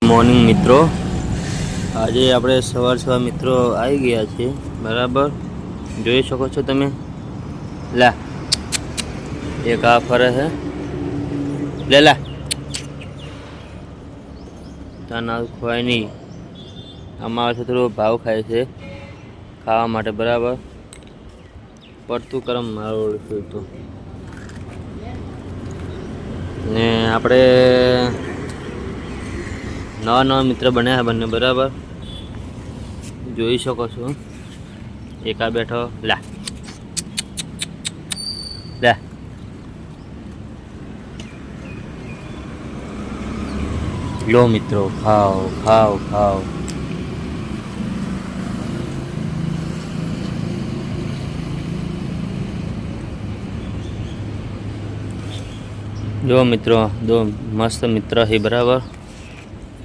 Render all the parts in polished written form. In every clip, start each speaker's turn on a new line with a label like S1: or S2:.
S1: Morning મિત્રો, આજે આપણે સવાર મિત્રો આવી ગયા છીએ બરાબર. જોઈ શકો છો તમે. લા એક આ ફરે છે, લે લા તાના ખવાય નહીં. આમાં થોડો ભાવ ખાય છે ખાવા માટે બરાબર. પડતું કરમ મારું તો ને આપણે નવા નવા મિત્ર બન્યા બંને બરાબર. જોઈ શકો છો. એકા બેઠો લા લા લો મિત્રો, ખાઓ ખાઓ ખાઓ. જો મિત્રો, દો મસ્ત મિત્ર છે બરાબર.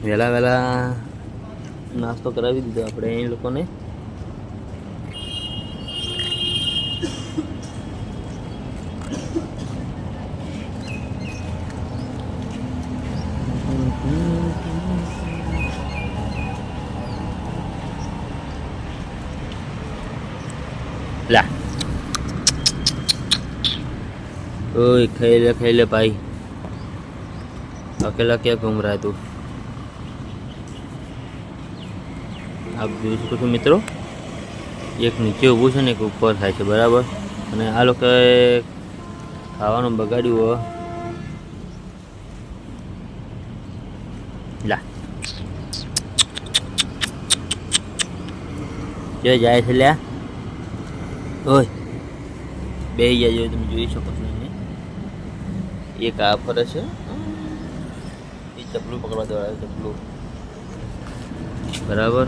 S1: વહેલા વહેલા નાસ્તો કરાવી દીધો આપણે અહીં લોકોને. લા ओए खाई ले भाई, अकेला क्या घूम रहा है तू? आप જોઈ શકો છો મિત્રો, એક નીચે ઊભું છે ને એક ઉપર થાય છે બરાબર. અને આ લોકોએ ખાવાનું બગાડ્યું. લા જો જાય છે લ્યા. ઓય બે જાય, તમે જોઈ શકો છો. એક આ ફરે છે, એ ચપલું પકડવા દેવાય, ચપલું બરાબર.